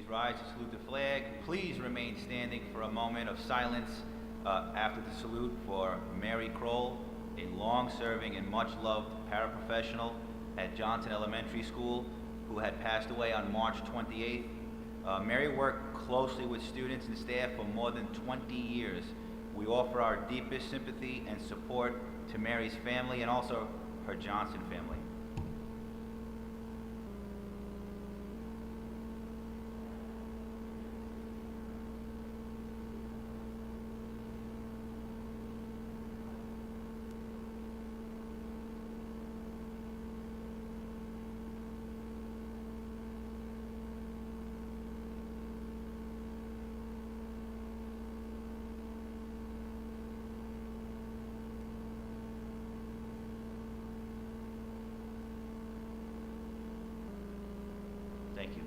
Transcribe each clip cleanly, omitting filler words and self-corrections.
rise to salute the flag. Please remain standing for a moment of silence after the salute for Mary Kroll, a long-serving and much-loved paraprofessional at Johnson Elementary School who had passed away on March 28th. Mary worked closely with students and staff for more than 20 years. We offer our deepest sympathy and support to Mary's family and also her Johnson family. Thank you.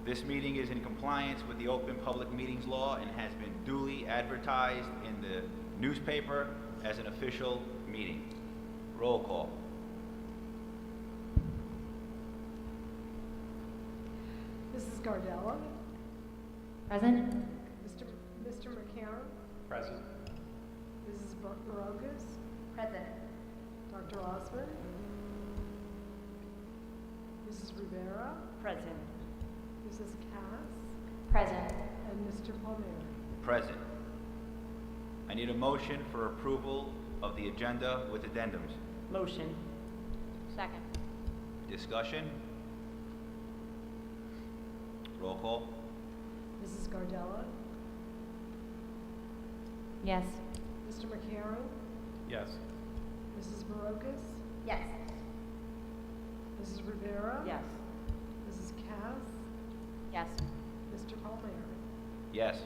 This meeting is in compliance with the Open Public Meetings Law and has been duly advertised in the newspaper as an official meeting. Roll call. Mrs. Gardella. Present. Mr. McCarron. Present. Mrs. Barokas. Present. Dr. Osmond. Mrs. Rivera. Present. Mrs. Cass. Present. And Mr. Palmieri. Present. I need a motion for approval of the agenda with addendums. Motion. Second. Discussion? Roll call. Mrs. Gardella. Yes. Mr. McCarron. Yes. Mrs. Barokas. Yes. Mrs. Rivera. Yes. Mrs. Cass. Yes. Mr. Palmieri. Yes.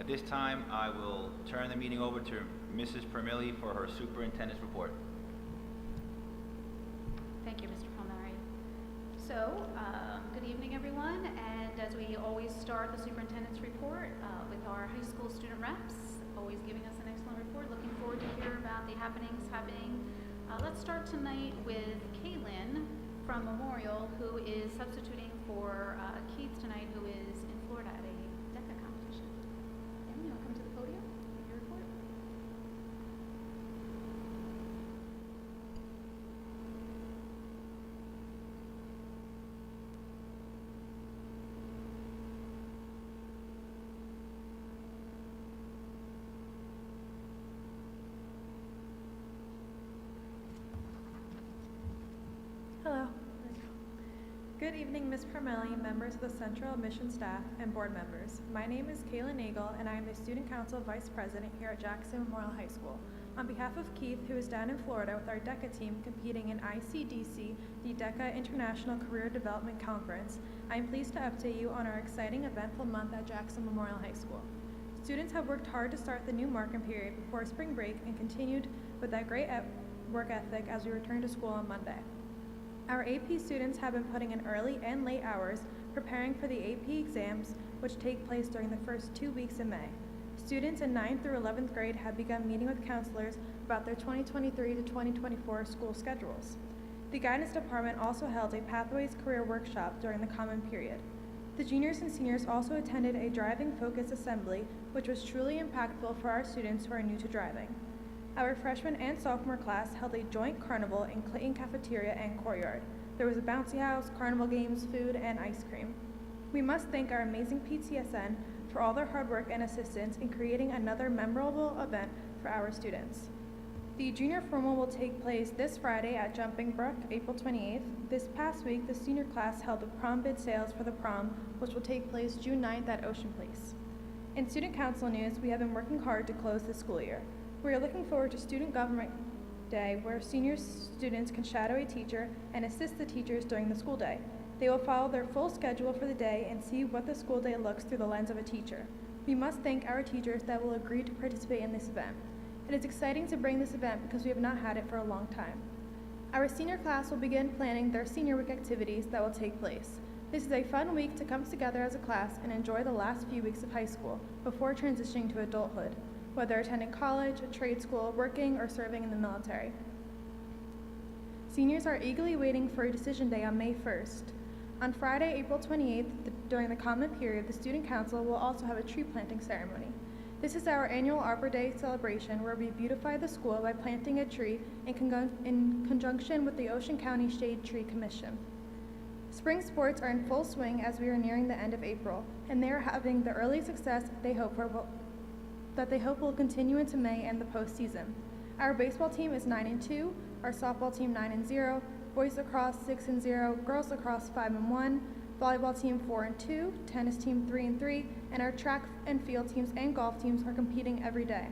At this time, I will turn the meeting over to Mrs. Permilli for her superintendent's report. Thank you, Mr. Palmieri. So, good evening, everyone. And as we always start the superintendent's report with our high school student reps, always giving us an excellent report. Looking forward to hear about the happenings happening. Let's start tonight with Kaylin from Memorial, who is substituting for Keith tonight, who is in Florida at a DECA competition. Kaylin, you'll come to the podium, give your report. Hello. Good evening, Ms. Permelli, members of the Central Admission staff, and board members. My name is Kayla Nagel, and I am the Student Council Vice President here at Jackson Memorial High School. On behalf of Keith, who is down in Florida with our DECA team competing in ICDC, the DECA International Career Development Conference, I am pleased to update you on our exciting eventful month at Jackson Memorial High School. Students have worked hard to start the new marking period before spring break and continued with that great work ethic as we return to school on Monday. Our AP students have been putting in early and late hours preparing for the AP exams, which take place during the first 2 weeks in May. Students in 9th through 11th grade have begun meeting with counselors about their 2023 to 2024 school schedules. The guidance department also held a Pathways Career Workshop during the common period. The juniors and seniors also attended a driving focus assembly, which was truly impactful for our students who are new to driving. Our freshman and sophomore class held a joint carnival in Clayton Cafeteria and Courtyard. There was a bouncy house, carnival games, food, and ice cream. We must thank our amazing PTSN for all their hard work and assistance in creating another memorable event for our students. The junior formal will take place this Friday at Jumping Brook, April 28th. This past week, the senior class held the prom bid sales for the prom, which will take place June 9th at Ocean Place. In Student Council news, we have been working hard to close the school year. We are looking forward to Student Government Day, where senior students can shadow a teacher and assist the teachers during the school day. They will follow their full schedule for the day and see what the school day looks through the lens of a teacher. We must thank our teachers that will agree to participate in this event. It is exciting to bring this event because we have not had it for a long time. Our senior class will begin planning their senior week activities that will take place. This is a fun week to come together as a class and enjoy the last few weeks of high school before transitioning to adulthood, whether attending college, a trade school, working, or serving in the military. Seniors are eagerly waiting for a decision day on May 1st. On Friday, April 28th, during the comment period, the Student Council will also have a tree planting ceremony. This is our annual Arbor Day celebration where we beautify the school by planting a tree in conjunction with the Ocean County Shade Tree Commission. Spring sports are in full swing as we are nearing the end of April, and they are having the early success they hope will continue into May and the postseason. Our baseball team is 9-2, our softball team 9-0, boys lacrosse 6-0, girls lacrosse 5-1, volleyball team 4-2, tennis team 3-3, and our track and field teams and golf teams are competing every day.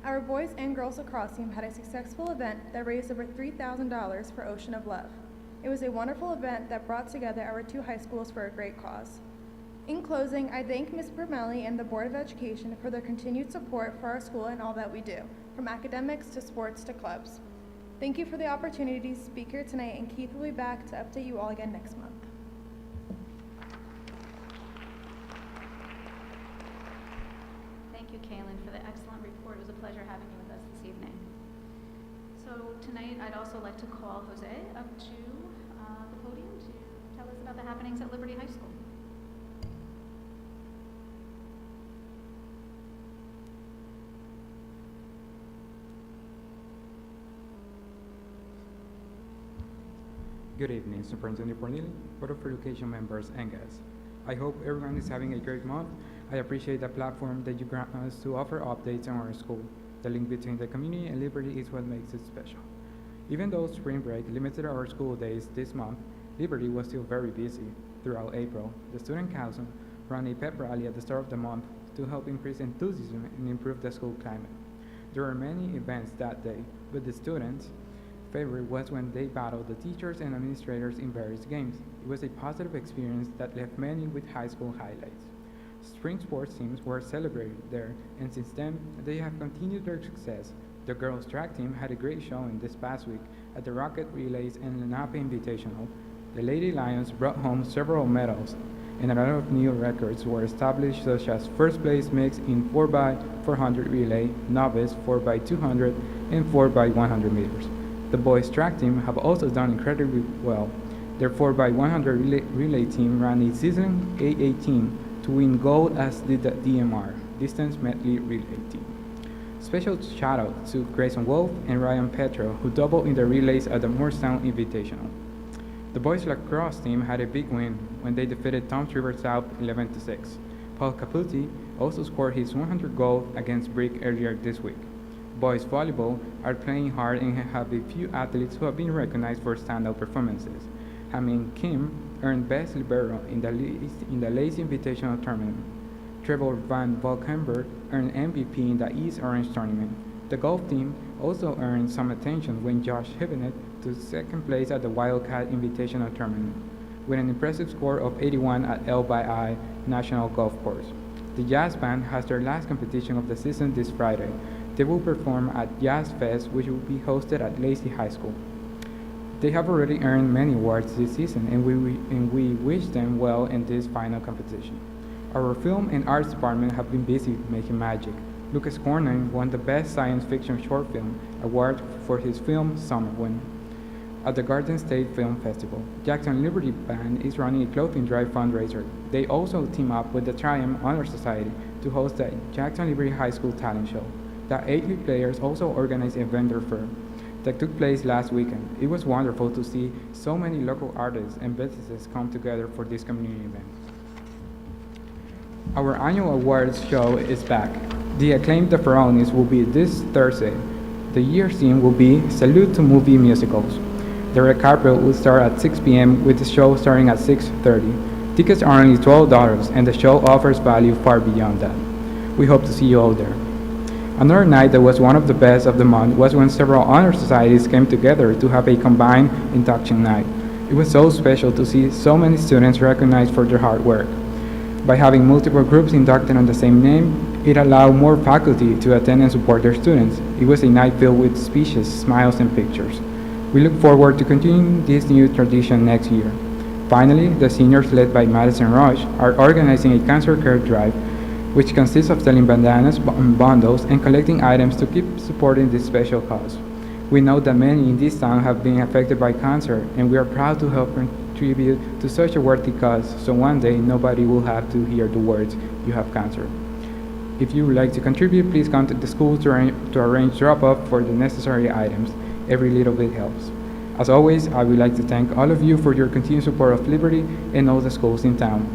Our boys and girls lacrosse team had a successful event that raised over $3,000 for Ocean of Love. It was a wonderful event that brought together our two high schools for a great cause. In closing, I thank Ms. Permelli and the Board of Education for their continued support for our school and all that we do, from academics to sports to clubs. Thank you for the opportunity to speak here tonight, and Keith will be back to update you all again next month. Thank you, Kaylin, for the excellent report. It was a pleasure having you with us this evening. So tonight, I'd also like to call Jose up to the podium to tell us about the happenings at Liberty High School. Good evening, Superintendent Corneli, Board of Education members, and guests. I hope everyone is having a great month. I appreciate the platform that you grant us to offer updates on our school. The link between the community and Liberty is what makes it special. Even though spring break limited our school days this month, Liberty was still very busy. Throughout April, the Student Council ran a pep rally at the start of the month to help increase enthusiasm and improve the school climate. There were many events that day, but the students' favorite was when they battled the teachers and administrators in various games. It was a positive experience that left many with high school highlights. Spring sports teams were celebrated there, and since then, they have continued their success. The girls' track team had a great showing this past week at the Rocket Relays and Lenape Invitational. The Lady Lions brought home several medals, and a lot of new records were established, such as first place mix in 4x400 relay, novice 4x200, and 4x100 meters. The boys' track team have also done incredibly well. Their 4x100 relay team ran a season A18 to win gold, as did the DMR, Distance Medley Relay team. Special shout out to Grayson Wolf and Ryan Petro, who doubled in the relays at the Morristown Invitational. The boys' lacrosse team had a big win when they defeated Toms River South 11-6. Paul Caputi also scored his 100 goal against Brick earlier this week. Boys volleyball are playing hard and have a few athletes who have been recognized for standout performances. Hamin Kim earned Best Libero in the Lacey Invitational Tournament. Trevor Van Valkenburg earned MVP in the East Orange Tournament. The golf team also earned some attention when Josh Hibbinett took second place at the Wildcat Invitational Tournament, with an impressive score of 81 at L/I National Golf Course. The Jazz Band has their last competition of the season this Friday. They will perform at Jazz Fest, which will be hosted at Lacey High School. They have already earned many awards this season, and we wish them well in this final competition. Our film and arts department have been busy making magic. Lucas Cornyn won the Best Science Fiction Short Film Award for his film Summer Wind at the Garden State Film Festival. Jackson Liberty Band is running a clothing drive fundraiser. They also team up with the Triumph Honor Society to host the Jackson Liberty High School Talent Show. The 8th players also organized a vendor fair that took place last weekend. It was wonderful to see so many local artists and businesses come together for this community event. Our annual awards show is back. The acclaimed The Ferronis will be this Thursday. The year's theme will be Salute to Movie Musicals. The red carpet will start at 6 p.m. with the show starting at 6:30. Tickets are only $12, and the show offers value far beyond that. We hope to see you all there. Another night that was one of the best of the month was when several honor societies came together to have a combined induction night. It was so special to see so many students recognized for their hard work. By having multiple groups inducted on the same name, it allowed more faculty to attend and support their students. It was a night filled with speeches, smiles, and pictures. We look forward to continuing this new tradition next year. Finally, the seniors, led by Madison Rush, are organizing a cancer care drive, which consists of selling bandanas and bundles and collecting items to keep supporting this special cause. We know that many in this town have been affected by cancer, and we are proud to help contribute to such a worthy cause, so one day nobody will have to hear the words, "You have cancer." If you would like to contribute, please contact the school to arrange drop-off for the necessary items. Every little bit helps. As always, I would like to thank all of you for your continued support of Liberty and all the schools in town.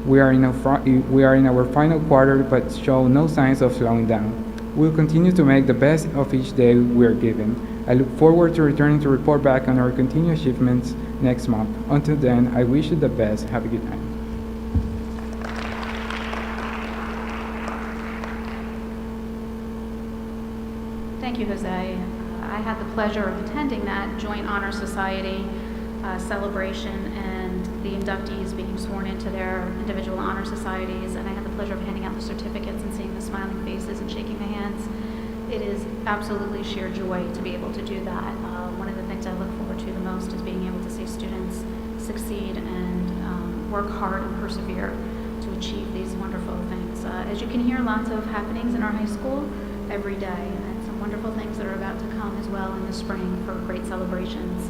We are in our final quarter, but show no signs of slowing down. We'll continue to make the best of each day we are given. I look forward to returning to report back on our continued achievements next month. Until then, I wish you the best. Have a good night. Thank you, Jose. I had the pleasure of attending that Joint Honor Society celebration and the inductees being sworn into their individual honor societies, and I had the pleasure of handing out the certificates and seeing the smiling faces and shaking the hands. It is absolutely sheer joy to be able to do that. One of the things I look forward to the most is being able to see students succeed and work hard and persevere to achieve these wonderful things. As you can hear, lots of happenings in our high school every day, and some wonderful things that are about to come as well in the spring for great celebrations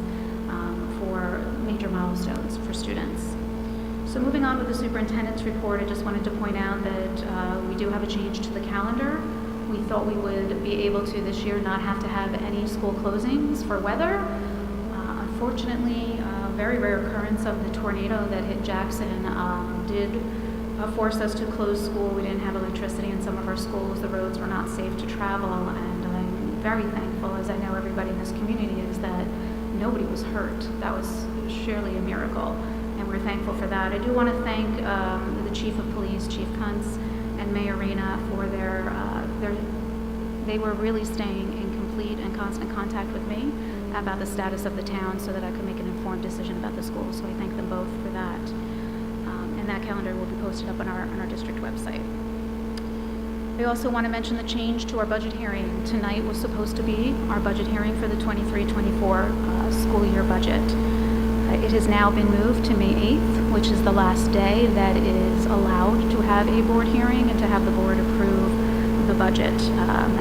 for major milestones for students. So moving on with the superintendent's report, I just wanted to point out that we do have a change to the calendar. We thought we would be able to this year not have to have any school closings for weather. Unfortunately, a very rare occurrence of the tornado that hit Jackson did force us to close school. We didn't have electricity in some of our schools. The roads were not safe to travel, and I'm very thankful, as I know everybody in this community is, that nobody was hurt. That was surely a miracle, and we're thankful for that. I do want to thank the Chief of Police, Chief Kuntz, and Mayor Reyna for they were really staying in complete and constant contact with me about the status of the town so that I could make an informed decision about the school, so I thank them both for that. And that calendar will be posted up on our district website. I also want to mention the change to our budget hearing. Tonight was supposed to be our budget hearing for the 23-24 school year budget. It has now been moved to May 8th, which is the last day that it is allowed to have a board hearing and to have the board approve the budget.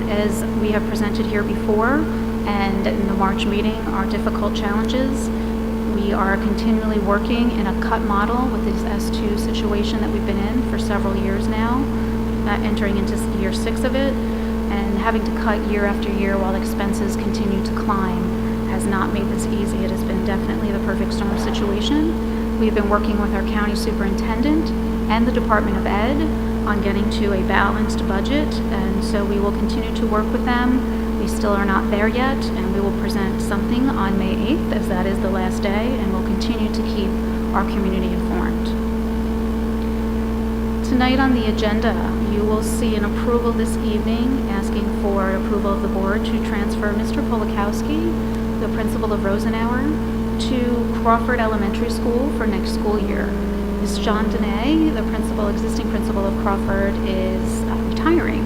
As we have presented here before, and in the March meeting, our difficult challenges, we are continually working in a cut model with this S2 situation that we've been in for several years now, entering into year 6 of it, and having to cut year after year while expenses continue to climb has not made this easy. It has been definitely the perfect storm situation. We've been working with our county superintendent and the Department of Ed on getting to a balanced budget, and so we will continue to work with them. We still are not there yet, and we will present something on May 8th, as that is the last day, and we'll continue to keep our community informed. Tonight on the agenda, you will see an approval this evening asking for approval of the board to transfer Mr. Polakowski, the principal of Rosenauer, to Crawford Elementary School for next school year. Ms. John Dene, the existing principal of Crawford, is retiring,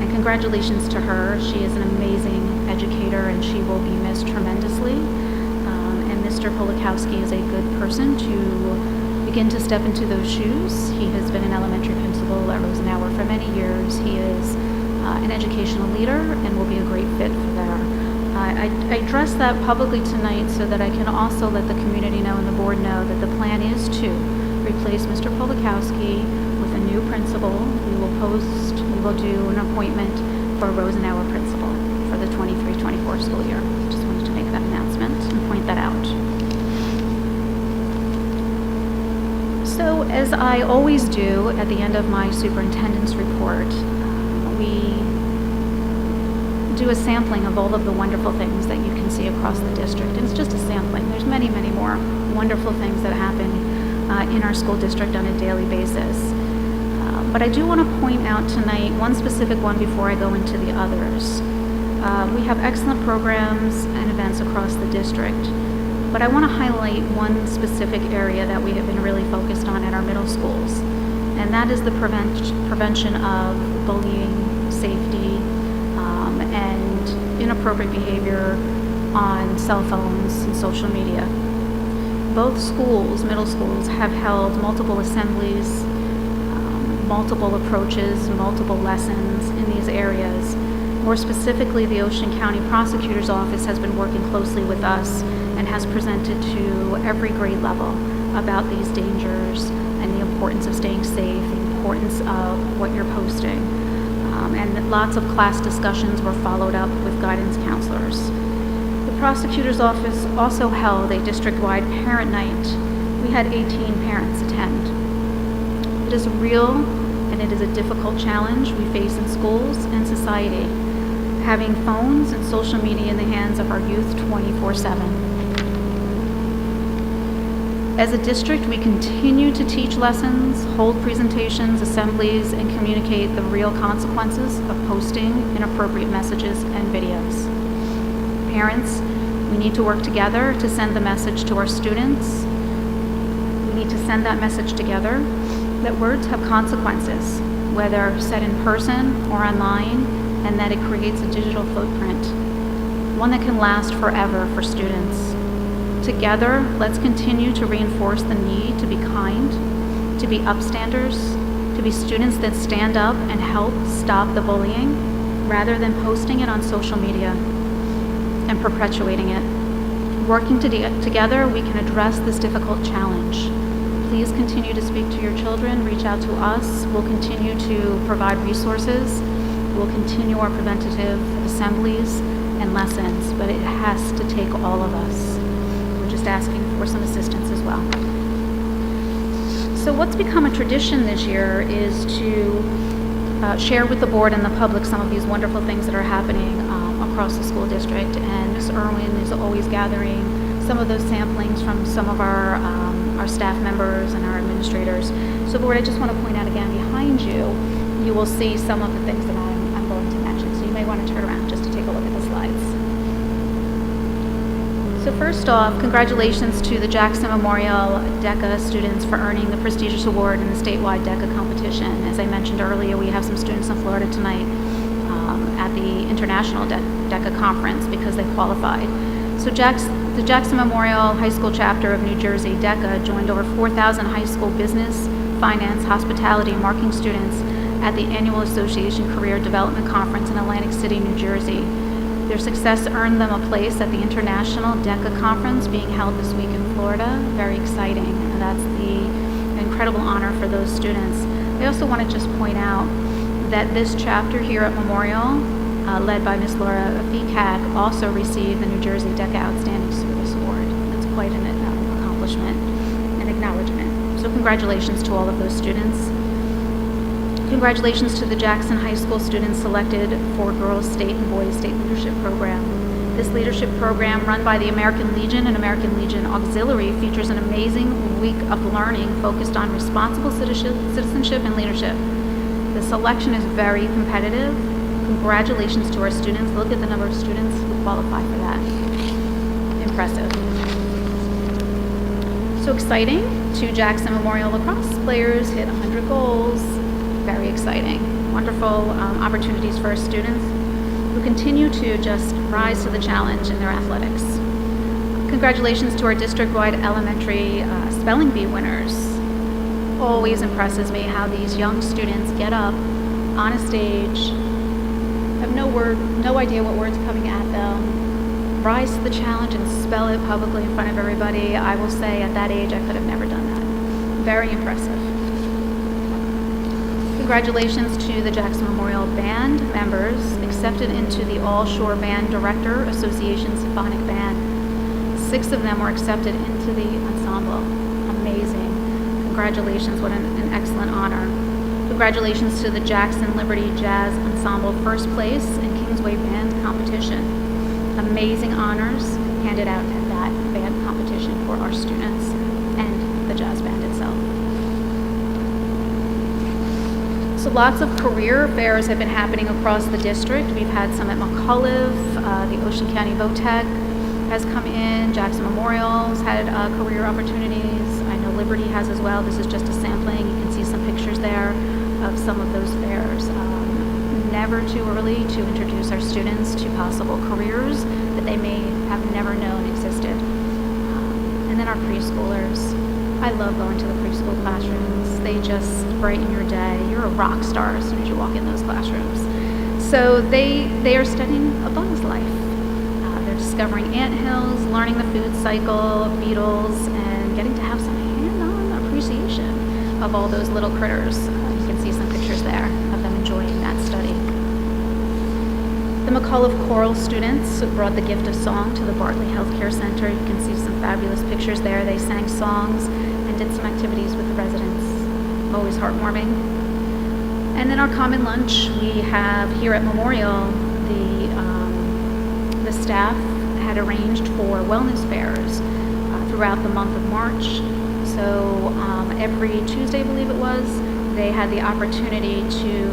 and congratulations to her. She is an amazing educator, and she will be missed tremendously. And Mr. Polakowski is a good person to begin to step into those shoes. He has been an elementary principal at Rosenauer for many years. He is an educational leader and will be a great fit for there. I address that publicly tonight so that I can also let the community know and the board know that the plan is to replace Mr. Polakowski with a new principal. We will do an appointment for a Rosenauer principal for the 23-24 school year. Just wanted to make that announcement and point that out. So, as I always do at the end of my superintendent's report, we do a sampling of all of the wonderful things that you can see across the district. And it's just a sampling. There's many, many more wonderful things that happen in our school district on a daily basis. But I do want to point out tonight one specific one before I go into the others. We have excellent programs and events across the district, but I want to highlight one specific area that we have been really focused on at our middle schools, and that is the prevention of bullying, safety, and inappropriate behavior on cell phones and social media. Both schools, middle schools, have held multiple assemblies, multiple approaches, multiple lessons in these areas More specifically, the Ocean County Prosecutor's Office has been working closely with us and has presented to every grade level about these dangers and the importance of staying safe, the importance of what you're posting. And lots of class discussions were followed up with guidance counselors. The prosecutor's office also held a district-wide parent night. We had 18 parents attend. It is a real and it is a difficult challenge we face in schools and society, having phones and social media in the hands of our youth 24/7. As a district, we continue to teach lessons, hold presentations, assemblies, and communicate the real consequences of posting inappropriate messages and videos. Parents, we need to work together to send the message to our students. We need to send that message together that words have consequences, whether said in person or online, and that it creates a digital footprint, one that can last forever for students. Together, let's continue to reinforce the need to be kind, to be upstanders, to be students that stand up and help stop the bullying, rather than posting it on social media and perpetuating it. Working together, we can address this difficult challenge. Please continue to speak to your children, reach out to us. We'll continue to provide resources. We'll continue our preventative assemblies and lessons, but it has to take all of us. We're just asking for some assistance as well. So what's become a tradition this year is to share with the board and the public some of these wonderful things that are happening across the school district. And Ms. Irwin is always gathering some of those samplings from some of our staff members and our administrators. So board, I just want to point out again, behind you, you will see some of the things that I'm going to mention. So you may want to turn around just to take a look at the slides. So first off, congratulations to the Jackson Memorial DECA students for earning the prestigious award in the statewide DECA competition. As I mentioned earlier, we have some students in Florida tonight at the International DECA conference because they qualified. So the Jackson Memorial High School chapter of New Jersey, DECA, joined over 4,000 high school business, finance, hospitality, and marketing students at the annual Association Career Development Conference in Atlantic City, New Jersey. Their success earned them a place at the International DECA Conference being held this week in Florida. Very exciting, and that's the incredible honor for those students. I also want to just point out that this chapter here at Memorial, led by Ms. Laura Fikak, also received the New Jersey DECA Outstanding Service Award. That's quite an accomplishment and acknowledgement. So congratulations to all of those students. Congratulations to the Jackson High School students selected for Girls State and Boys State Leadership Program. This leadership program, run by the American Legion and American Legion Auxiliary, features an amazing week of learning focused on responsible citizenship and leadership. The selection is very competitive. Congratulations to our students. Look at the number of students who qualify for that. Impressive. So exciting. 2 Jackson Memorial lacrosse players hit 100 goals. Very exciting. Wonderful opportunities for our students who continue to just rise to the challenge in their athletics. Congratulations to our district-wide elementary spelling bee winners. Always impresses me how these young students get up on a stage, have no idea what words are coming at them, rise to the challenge and spell it publicly in front of everybody. I will say at that age I could have never done that. Very impressive. Congratulations to the Jackson Memorial Band members accepted into the All Shore Band Director Association Symphonic Band. 6 of them were accepted into the ensemble. Amazing. Congratulations, what an excellent honor. Congratulations to the Jackson Liberty Jazz Ensemble first place in Kingsway Band Competition. Amazing honors handed out at that band competition for our students and the jazz band itself. So lots of career fairs have been happening across the district. We've had some at McCullough, the Ocean County VOTEC has come in, Jackson Memorial's had career opportunities. I know Liberty has as well. This is just a sampling. You can see some pictures there of some of those fairs. Never too early to introduce our students to possible careers that they may have never known existed. And then our preschoolers. I love going to the preschool classrooms. They just brighten your day. You're a rock star as soon as you walk in those classrooms. So they are studying a bug's life. They're discovering anthills, learning the food cycle of beetles, and getting to have some hand-on appreciation of all those little critters. You can see some pictures there of them enjoying that study. The McAuliffe Choral students brought the gift of song to the Bartley Healthcare Center. You can see some fabulous pictures there. They sang songs and did some activities with the residents. Always heartwarming. And then our common lunch we have here at Memorial, the staff had arranged for wellness fairs throughout the month of March. So every Tuesday, I believe it was, they had the opportunity to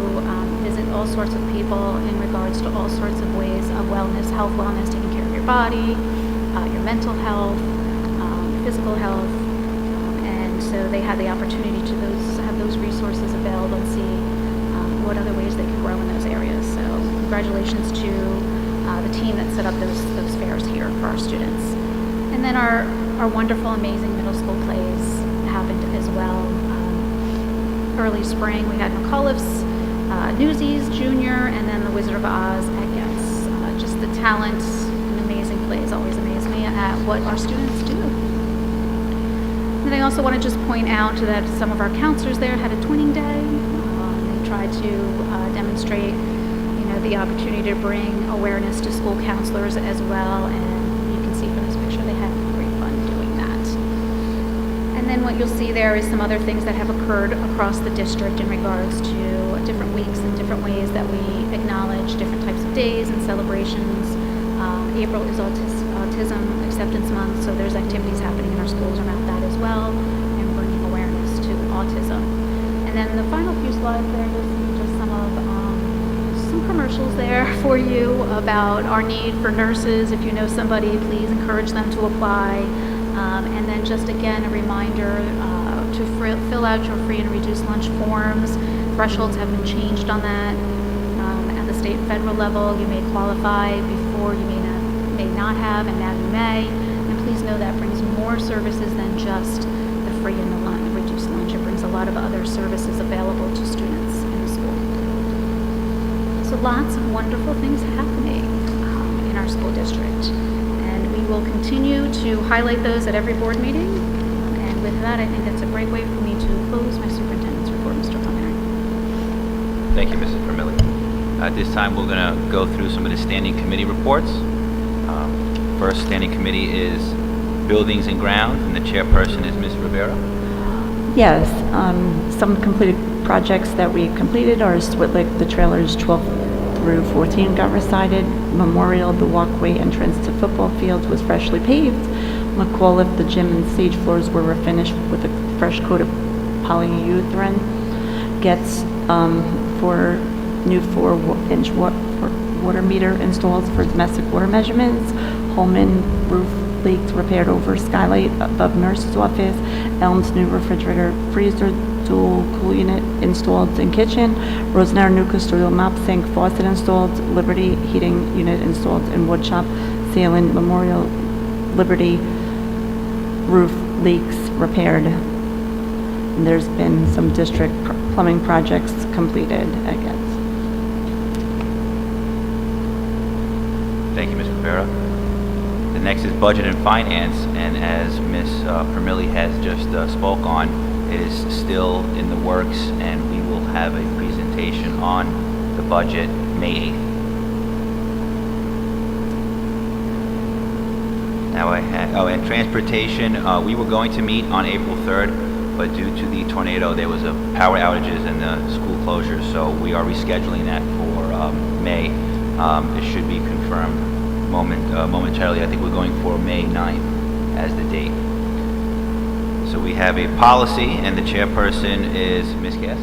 visit all sorts of people in regards to all sorts of ways of wellness, health wellness, taking care of your body, your mental health, your physical health. And so they had the opportunity to have those resources available and see what other ways they could grow in those areas. So congratulations to the team that set up those fairs here for our students. And then our wonderful, amazing middle school plays happened as well. Early spring, we had McAuliffe's Newsies Junior, and then the Wizard of Oz at Getz. Just the talent and amazing plays always amaze me at what our students do. And I also want to just point out that some of our counselors there had a twinning day. They tried to demonstrate, the opportunity to bring awareness to school counselors as well. And you can see from this picture they had great fun doing that. And then what you'll see there is some other things that have occurred across the district in regards to different weeks and different ways that we acknowledge different types of days and celebrations. April is Autism Acceptance Month, so there's activities happening in our schools around that as well, and bringing awareness to autism. And then the final few slides there, you'll see just some commercials there for you about our need for nurses. If you know somebody, please encourage them to apply. And then just again, a reminder to fill out your free and reduced lunch forms. Thresholds have been changed on that. At the state and federal level, you may qualify before, you may not have, and now you may. And please know that brings more services than just the free and the reduced lunch. It brings a lot of other services available to students in the school. So lots of wonderful things happening in our school district. And we will continue to highlight those at every board meeting. And with that, I think that's a great way for me to close my superintendent's report, Mr. Palmieri. Thank you, Mrs. Vermilli. At this time, we're going to go through some of the standing committee reports. First standing committee is Buildings and Grounds, and the chairperson is Ms. Rivera. Yes, some completed projects that we completed are Switlick, the trailers 12 through 14 got recited. Memorial, the walkway entrance to football fields was freshly paved. McAuliffe, the gym and stage floors were refinished with a fresh coat of polyurethane. Getz, new 4-inch water meter installed for domestic water measurements. Holman, roof leaks repaired over skylight above nurse's office. Elm's new refrigerator, freezer, dual cool unit installed in kitchen. Rosenauer, new custodial mop sink faucet installed. Liberty heating unit installed in wood shop. Salem Memorial Liberty roof leaks repaired. And there's been some district plumbing projects completed, I guess. Thank you, Ms. Rivera. The next is Budget and Finance, and as Ms. Vermilli has just spoke on, it is still in the works, and we will have a presentation on the budget May 8th. Now and Transportation, we were going to meet on April 3rd, but due to the tornado, there was a power outages and the school closures, so we are rescheduling that for May. It should be confirmed momentarily. I think we're going for May 9th as the date. So we have a policy, and the chairperson is Ms. Cass.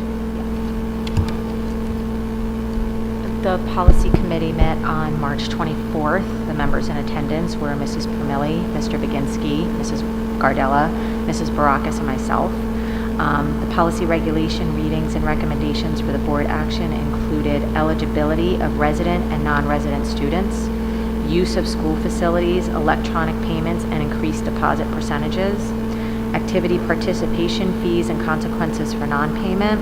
The policy committee met on March 24th. The members in attendance were Mrs. Permilli, Mr. Baginski, Mrs. Gardella, Mrs. Barakis, and myself. The policy regulation readings and recommendations for the board action included eligibility of resident and non-resident students, use of school facilities, electronic payments, and increased deposit percentages, activity participation fees and consequences for non-payment,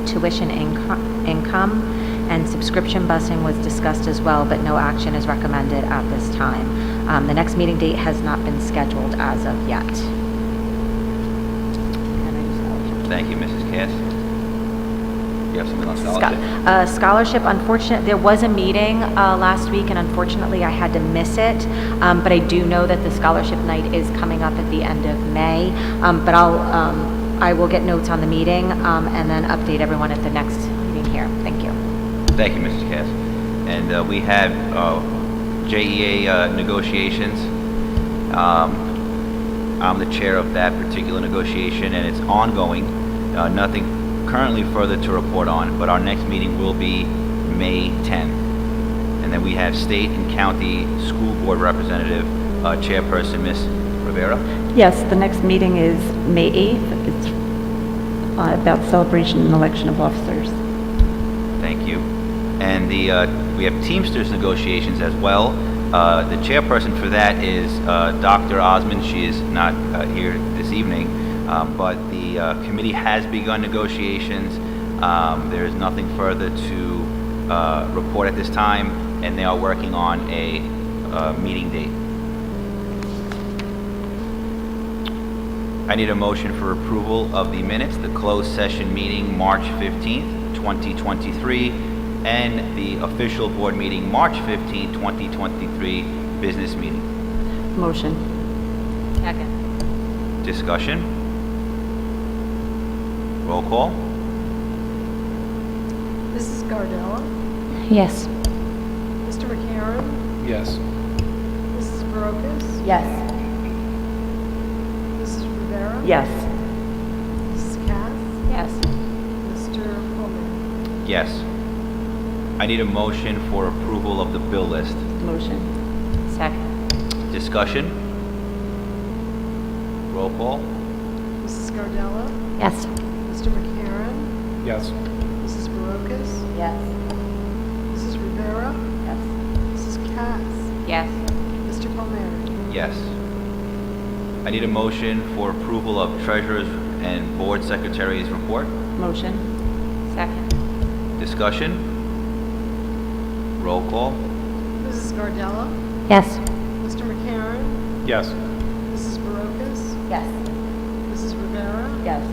tuition income, and subscription busing was discussed as well, but no action is recommended at this time. The next meeting date has not been scheduled as of yet. Thank you, Mrs. Cass. You have something on scholarship? Scholarship, there was a meeting last week, and unfortunately I had to miss it, but I do know that the scholarship night is coming up at the end of May, but I will get notes on the meeting and then update everyone at the next meeting here. Thank you. Thank you, Mrs. Cass. And we have JEA negotiations. I'm the chair of that particular negotiation, and it's ongoing. Nothing currently further to report on, but our next meeting will be May 10th. And then we have state and county school board representative, chairperson, Ms. Rivera. Yes, the next meeting is May 8th. It's about celebration and election of officers. Thank you. And we have Teamsters negotiations as well. The chairperson for that is Dr. Osmond. She is not here this evening, but the committee has begun negotiations. There is nothing further to report at this time, and they are working on a meeting date. I need a motion for approval of the minutes, the closed session meeting March 15th, 2023, and the official board meeting March 15th, 2023, business meeting. Motion. Second. Discussion? Roll call? Mrs. Gardella, Yes. Mr. McCarron, Yes. Mrs. Barocas, Yes. Mrs. Rivera. Yes. Mrs. Cass, Yes. Mr. Palmer. Yes. I need a motion for approval of the bill list. Motion. Second. Discussion? Roll call? Mrs. Gardella, Yes. Mr. McCarron, Yes. Mrs. Barocas, Yes. Mrs. Rivera, Yes. Mrs. Cass, Yes. Mr. Palmieri. Yes. I need a motion for approval of treasurer's and board secretary's report. Motion. Second. Discussion? Roll call? Mrs. Gardella, Yes. Mr. McCarron, Yes. Mrs. Barocas, Yes. Mrs. Rivera, Yes.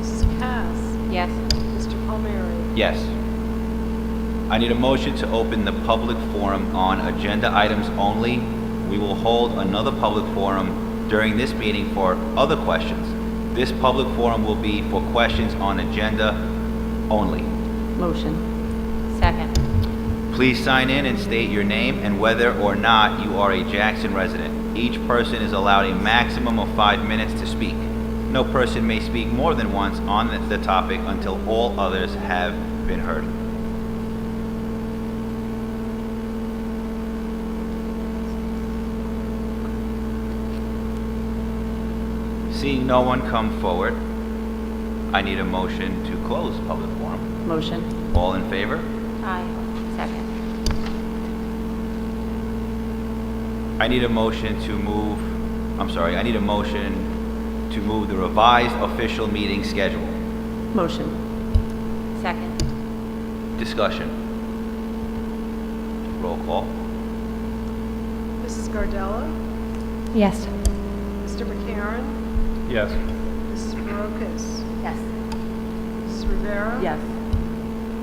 Mrs. Cass, Yes. Mr. Palmieri. Yes. I need a motion to open the public forum on agenda items only. We will hold another public forum during this meeting for other questions. This public forum will be for questions on agenda only. Motion. Second. Please sign in and state your name and whether or not you are a Jackson resident. Each person is allowed a maximum of 5 minutes to speak. No person may speak more than once on the topic until all others have been heard. Seeing no one come forward, I need a motion to close public forum. Motion. All in favor? Aye. Second. I need a motion to move, I need a motion to move the revised official meeting schedule. Motion. Second. Discussion. Roll call. Mrs. Gardella, Yes. Mr. McCarron, Yes. Mrs. Barocas, Yes. Mrs. Rivera. Yes.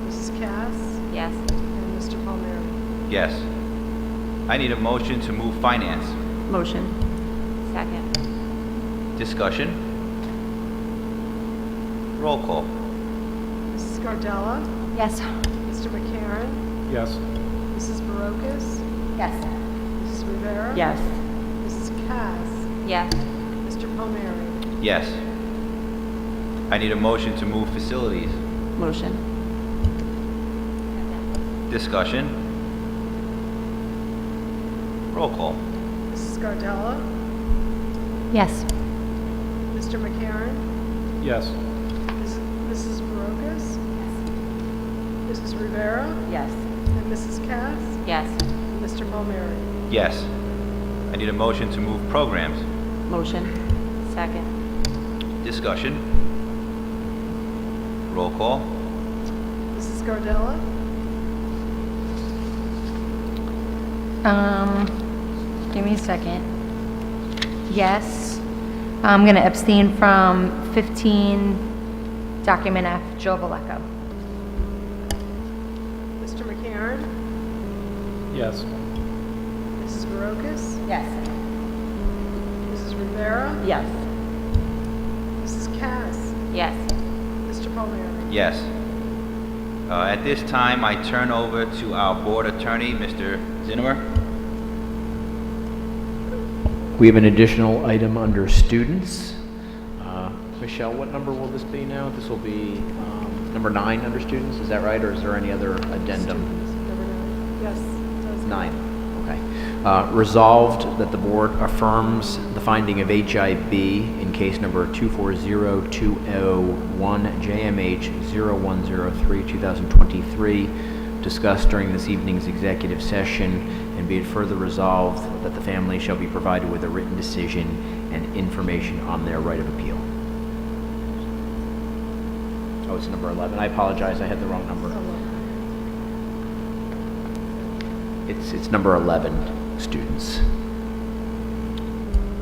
Mrs. Cass, Yes. and Mr. Palmieri. Yes. I need a motion to move finance. Motion. Second. Discussion. Roll call. Mrs. Gardella, Yes. Mr. McCarron, Yes. Mrs. Barocas, Yes. Mrs. Rivera. Yes. Mrs. Cass, Yes. Mr. Palmieri. Yes. I need a motion to move facilities. Motion. Discussion. Roll call. Mrs. Gardella, Yes. Mr. McCarron, Yes. Mrs. Barocas, Mrs. Rivera, Yes. and Mrs. Cass, Yes. and Mr. Palmieri. Yes. I need a motion to move programs. Motion. Second. Discussion. Roll call. Mrs. Gardella, Give me a second. Yes. I'm going to abstain from 15, document F, Joe Valecco. Mr. McCarron? Yes. Mrs. Barocas? Yes. Mrs. Rivera? Yes. Mrs. Cass? Yes. Mr. Palmieri? Yes. At this time, I turn over to our board attorney, Mr. Zinnemer. We have an additional item under students. Michelle, what number will this be now? This will be number 9 under students, is that right? Or is there any other addendum? Number 9. Yes, it does. 9, okay. Resolved that the board affirms the finding of HIB in case number 240201 JMH 0103 2023, discussed during this evening's executive session, and be it further resolved that the family shall be provided with a written decision and information on their right of appeal. Oh, it's number 11. I apologize, I had the wrong number. It's number 11, students.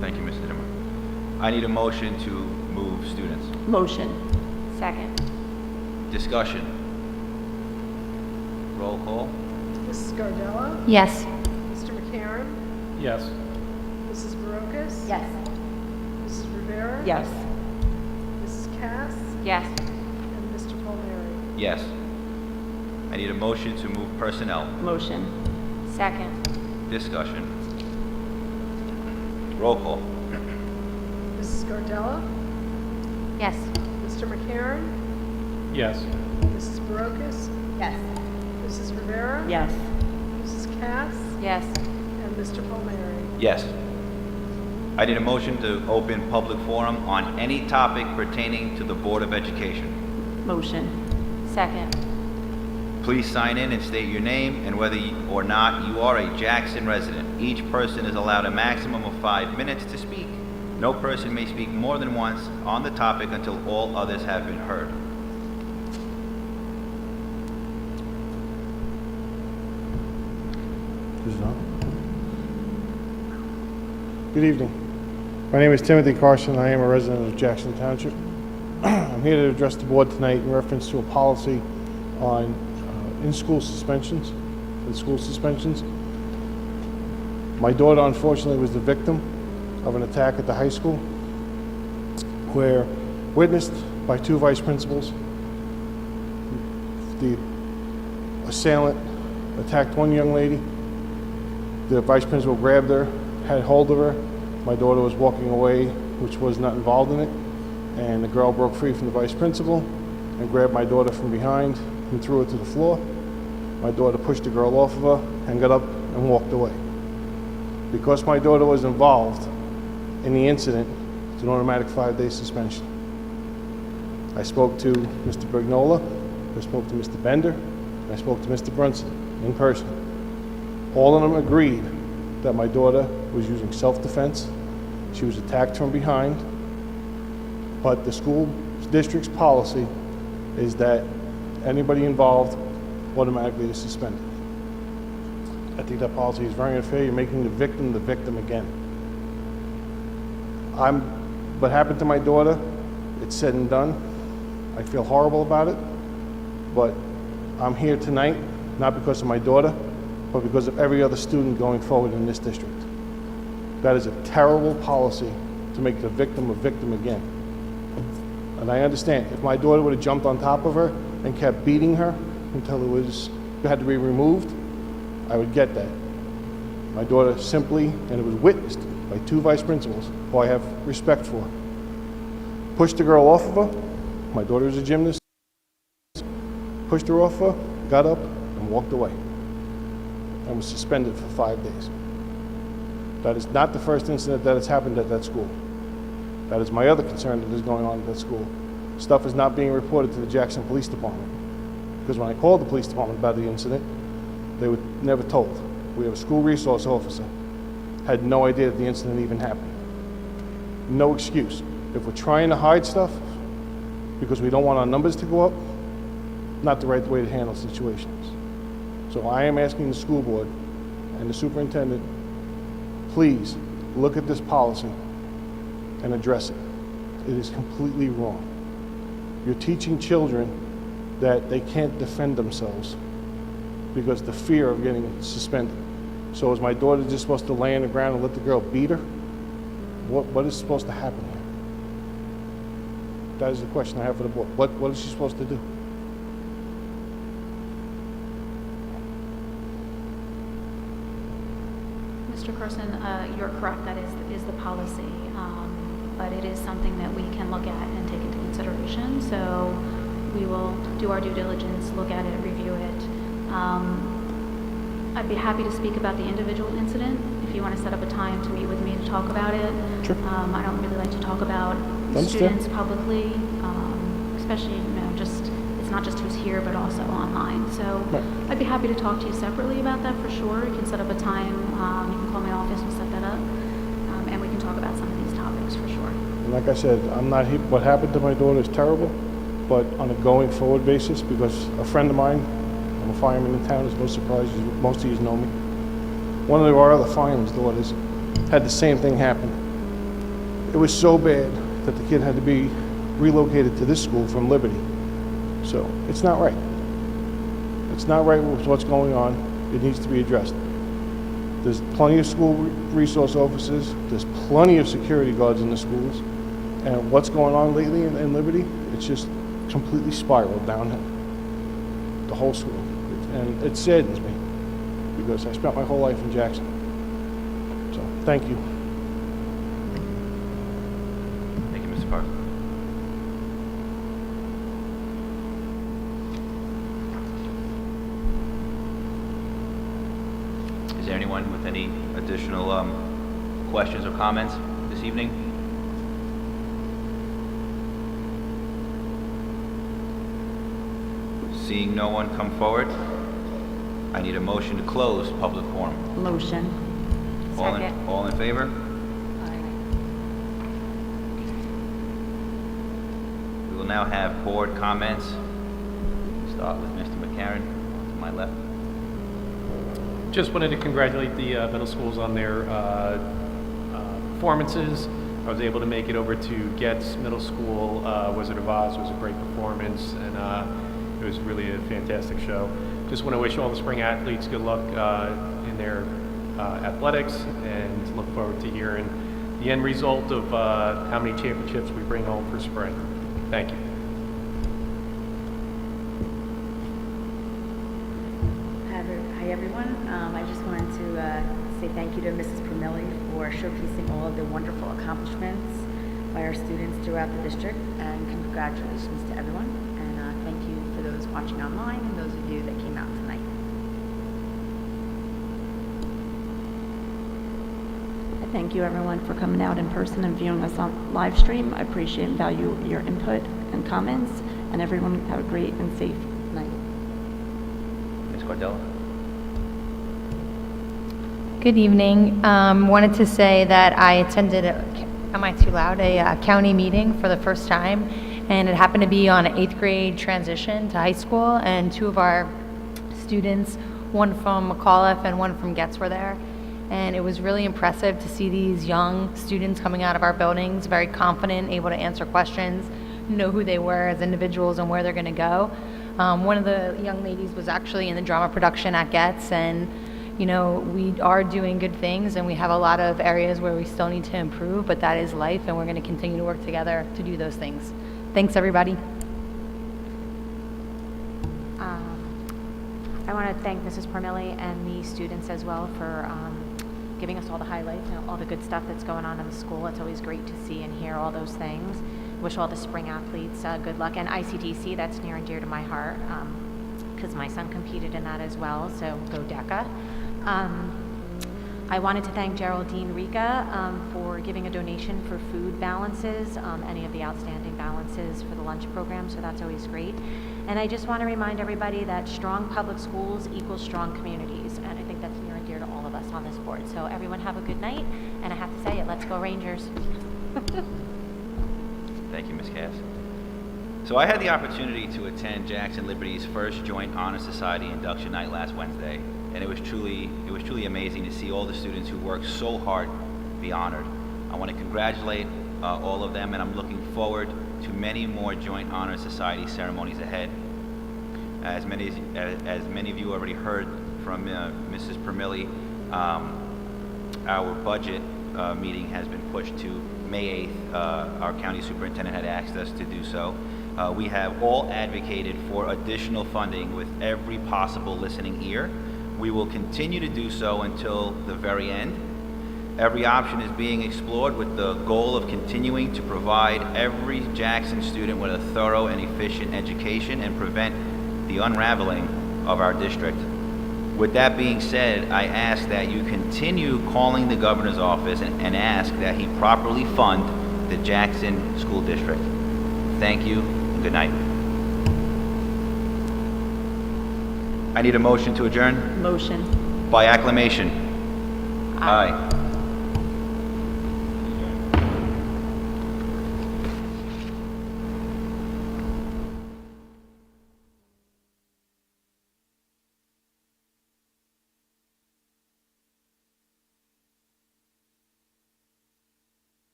Thank you, Mr. Zinnemer. I need a motion to move students. Motion. Second. Discussion. Roll call. Mrs. Gardella? Yes. Mr. McCarron? Yes. Mrs. Barocas? Yes. Mrs. Rivera? Yes. Mrs. Cass? Yes. And Mr. Palmieri? Yes. I need a motion to move personnel. Motion. Second. Discussion. Roll call. Mrs. Gardella? Yes. Mr. McCarron? Yes. Mrs. Barocas? Yes. Mrs. Rivera? Yes. Mrs. Cass? Yes. And Mr. Palmieri? Yes. I need a motion to open public forum on any topic pertaining to the Board of Education. Motion. Second. Please sign in and state your name and whether or not you are a Jackson resident. Each person is allowed a maximum of 5 minutes to speak. No person may speak more than once on the topic until all others have been heard. Good evening. My name is Timothy Carson. I am a resident of Jackson Township. I'm here to address the board tonight in reference to a policy on in-school suspensions, school suspensions. My daughter, unfortunately, was the victim of an attack at the high school where, witnessed by 2 vice principals, the assailant attacked one young lady. The vice principal grabbed her, had hold of her. My daughter was walking away, which was not involved in it, and the girl broke free from the vice principal and grabbed my daughter from behind and threw her to the floor. My daughter pushed the girl off of her and got up and walked away. Because my daughter was involved in the incident, it's an automatic 5-day suspension. I spoke to Mr. Brignola, I spoke to Mr. Bender, I spoke to Mr. Brunson in person. All of them agreed that my daughter was using self-defense. She was attacked from behind, but the school district's policy is that anybody involved automatically is suspended. I think that policy is very unfair. You're making the victim again. What happened to my daughter, it's said and done. I feel horrible about it, but I'm here tonight, not because of my daughter, but because of every other student going forward in this district. That is a terrible policy to make the victim again. And I understand, if my daughter would have jumped on top of her and kept beating her until it had to be removed, I would get that. My daughter simply, and it was witnessed by 2 vice principals, who I have respect for, pushed the girl off of her. My daughter is a gymnast. Pushed her off her, got up, and walked away, and was suspended for 5 days. That is not the first incident that has happened at that school. That is my other concern that is going on at that school. Stuff is not being reported to the Jackson Police Department, because when I called the police department about the incident, they were never told. We have a school resource officer, had no idea that the incident even happened. No excuse. If we're trying to hide stuff because we don't want our numbers to go up, not the right way to handle situations. So I am asking the school board, and the superintendent, please look at this policy and address it. It is completely wrong. You're teaching children that they can't defend themselves because the fear of getting suspended. So is my daughter just supposed to lay on the ground and let the girl beat her? What is supposed to happen here? That is the question I have for the board. What is she supposed to do? Mr. Carson, you're correct, that is the policy, but it is something that we can look at and take into consideration, so we will do our due diligence, look at it, review it. I'd be happy to speak about the individual incident, if you want to set up a time to meet with me to talk about it. Sure. I don't really like to talk about Understand. students publicly, especially, it's not just who's here, but also online. So Right. I'd be happy to talk to you separately about that for sure. You can set up a time, you can call my office, we'll set that up, and we can talk about some of these topics for sure. And like I said, I'm not, what happened to my daughter is terrible, but on a going forward basis, because a friend of mine, I'm a fireman in town, it's no surprise, most of you know me. One of our other firemen's daughters had the same thing happen. It was so bad that the kid had to be relocated to this school from Liberty. So it's not right. It's not right with what's going on. It needs to be addressed. There's plenty of school resource officers. There's plenty of security guards in the schools. And what's going on lately in Liberty, it's just completely spiraled downhill. The whole school. And it saddens me because I spent my whole life in Jackson. So, thank you. Thank you, Mr. Parson. Is there anyone with any additional questions or comments this evening? Seeing no one come forward, I need a motion to close public forum. Motion. Second. All in favor? We will now have board comments. Start with Mr. McCarron, to my left. Just wanted to congratulate the middle schools on their performances. I was able to make it over to Getz Middle School. Wizard of Oz was a great performance, and it was really a fantastic show. Just want to wish all the spring athletes good luck in their athletics, and look forward to hearing the end result of how many championships we bring home for spring. Thank you. Hi everyone. I just wanted to say thank you to Mrs. Permilli for showcasing all of the wonderful accomplishments by our students throughout the district, and congratulations to everyone. And thank you for those watching online and those of you that came out tonight. Thank you, everyone, for coming out in person and viewing us on live stream. I appreciate and value your input and comments, and everyone have a great and safe night. Ms. Cordella? Good evening. Wanted to say that I attended, am I too loud, a county meeting for the first time, and it happened to be on an 8th grade transition to high school, and two of our students, one from McAuliffe and one from Getz, were there. And it was really impressive to see these young students coming out of our buildings, very confident, able to answer questions, know who they were as individuals and where they're going to go. One of the young ladies was actually in the drama production at Getz, and you know, we are doing good things, and we have a lot of areas where we still need to improve, but that is life, and we're going to continue to work together to do those things. Thanks, everybody. I want to thank Mrs. Parmilli and the students as well for giving us all the highlights and all the good stuff that's going on in the school. It's always great to see and hear all those things. Wish all the spring athletes good luck. And ICDC, that's near and dear to my heart because my son competed in that as well, so go DECA. I wanted to thank Geraldine Rica for giving a donation for food balances, any of the outstanding balances for the lunch program, so that's always great. And I just want to remind everybody that strong public schools equals strong communities, and I think that's near and dear to all of us on this board. So everyone have a good night, and I have to say it, let's go Rangers. Thank you, Ms. Cass. So I had the opportunity to attend Jackson Liberty's first Joint Honor Society induction night last Wednesday, and it was truly amazing to see all the students who worked so hard be honored. I want to congratulate all of them, and I'm looking forward to many more Joint Honor Society ceremonies ahead. As many of you already heard from Mrs. Permilli, our budget meeting has been pushed to May 8th. Our county superintendent had asked us to do so. We have all advocated for additional funding with every possible listening ear. We will continue to do so until the very end. Every option is being explored with the goal of continuing to provide every Jackson student with a thorough and efficient education and prevent the unraveling of our district. With that being said, I ask that you continue calling the governor's office and ask that he properly fund the Jackson School District. Thank you, and good night. I need a motion to adjourn Motion. by acclamation. Aye.